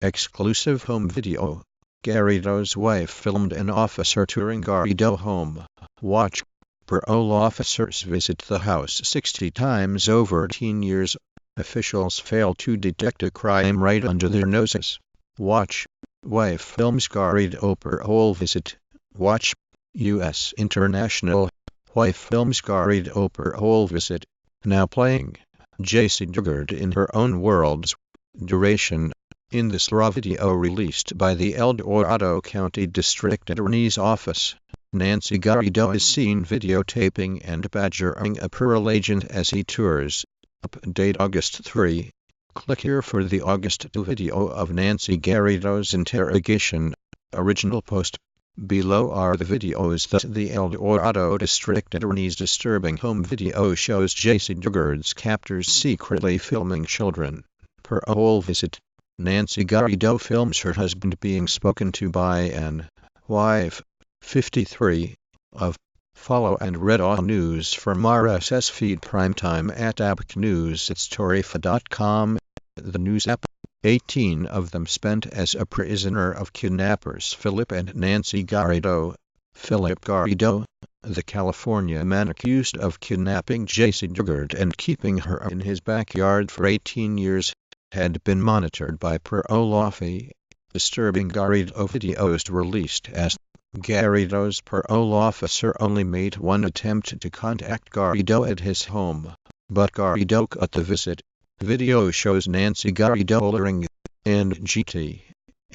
Exclusive home video. Garrido's wife filmed an officer touring Garrido home. Watch. Parole officers visit the house 60 times over 18 years. Officials fail to detect a crime right under their noses. Watch. Wife films Garrido parole visit. Watch. U.S. International. Wife films Garrido parole visit. Now playing. J.C. Dugard in her own worlds. Duration. In this raw video released by the El Dorado County District Attorney's Office, Nancy Garrido is seen videotaping and badgering a parole agent as he tours. Update August 3. Click here for the August 2 video of Nancy Garrido's interrogation. Original post. Below are the videos that the El Dorado District Attorney's disturbing home video shows J.C. Dugard's captors secretly filming children. Parole visit. Nancy Garrido films her husband being spoken to by an wife. 53. Of. Follow and read all news from RSS feed primetime at abcnews@storyfa.com. The news app. 18 of them spent as a prisoner of kidnappers Philip and Nancy Garrido. Philip Garrido, the California man accused of kidnapping J.C. Dugard and keeping her in his backyard for 18 years, had been monitored by parole officer. Disturbing Garrido videos released as Garrido's parole officer only made one attempt to contact Garrido at his home, but Garrido cut the visit. Video shows Nancy Garrido ordering NGT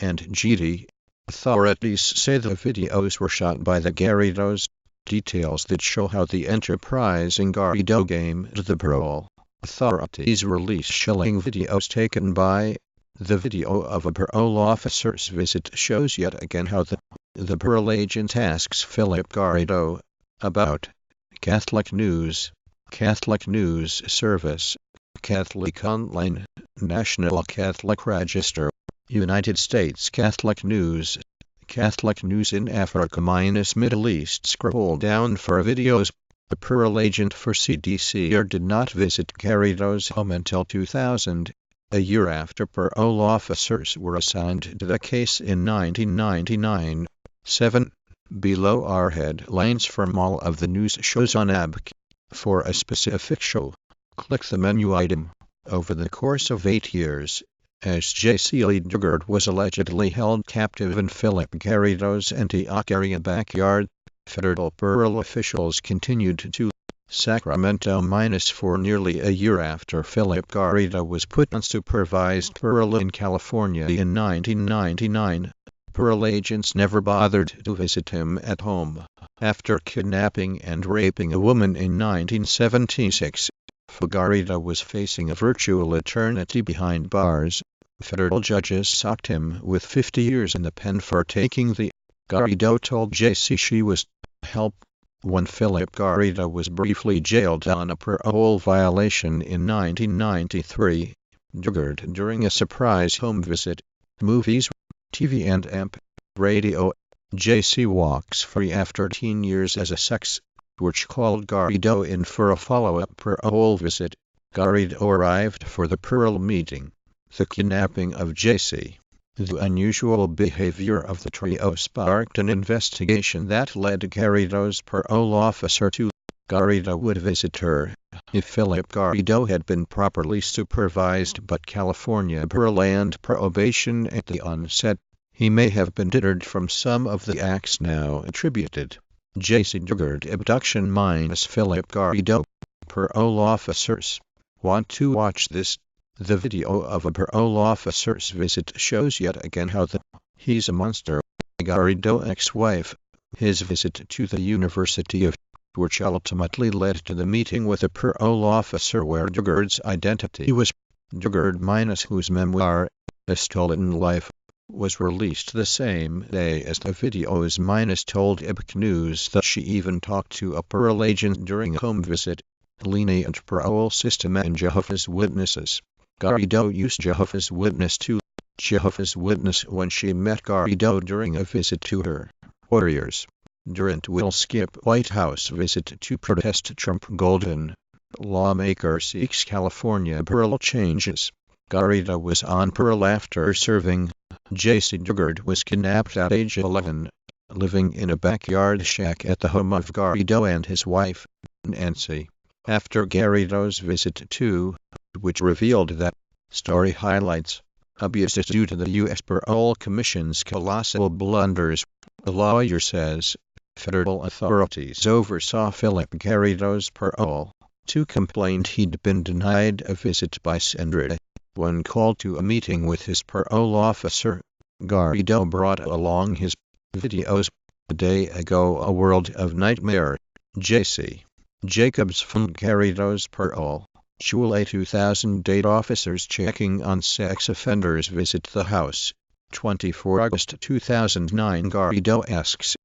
and GD. Authorities say the videos were shot by the Garridos. Details that show how the enterprising Garrido gamed the parole authorities release chilling videos taken by. The video of a parole officer's visit shows yet again how the parole agent asks Philip Garrido about Catholic News, Catholic News Service, Catholic Online, National Catholic Register, United States Catholic News in Africa - Middle East. Scroll down for videos. The parole agent for CDC did not visit Garrido's home until 2000, a year after parole officers were assigned to the case in 1999. 7. Below are headlines from all of the news shows on ABC. For a specific show, click the menu item. Over the course of 8 years, as J.C. Dugard was allegedly held captive in Philip Garrido's Antioch area backyard, federal parole officials continued to Sacramento - for nearly a year after Philip Garrido was put on supervised parole in California in 1999. Parole agents never bothered to visit him at home. After kidnapping and raping a woman in 1976, Garrido was facing a virtual eternity behind bars. Federal judges socked him with 50 years in the pen for taking the. Garrido told J.C. she was help. When Philip Garrido was briefly jailed on a parole violation in 1993, Dugard during a surprise home visit. Movies, TV and amp, radio. J.C. walks free after 10 years as a sex worker called Garrido in for a follow-up parole visit. Garrido arrived for the parole meeting. The kidnapping of J.C. The unusual behavior of the trio sparked an investigation that led Garrido's parole officer to. Garrido would visit her if Philip Garrido had been properly supervised, but California parole and probation at the onset, he may have been deterred from some of the acts now attributed. J.C. Dugard abduction - Philip Garrido. Parole officers want to watch this. The video of a parole officer's visit shows yet again how he's a monster. Garrido ex-wife. His visit to the University of which ultimately led to the meeting with a parole officer where Dugard's identity was. Dugard - whose memoir, A Stolen Life, was released the same day as the videos - told ABC News that she even talked to a parole agent during a home visit. Lenient parole system and Jehovah's Witnesses. Garrido used Jehovah's Witness when she met Garrido during a visit to her. Warriors. Durant will skip White House visit to protest Trump. Golden. Lawmaker seeks California parole changes. Garrido was on parole after serving. J.C. Dugard was kidnapped at age 11, living in a backyard shack at the home of Garrido and his wife, Nancy. After Garrido's visit to, which revealed that story highlights abuses due to the U.S. Parole Commission's colossal blunders, the lawyer says federal authorities oversaw Philip Garrido's parole. Two complained he'd been denied a visit by Sandra. When called to a meeting with his parole officer, Garrido brought along his videos. A day ago, a world of nightmare. J.C. Jacobs from Garrido's parole. July 2008 officers checking on sex offenders visit the house. 24 August 2009 Garrido asks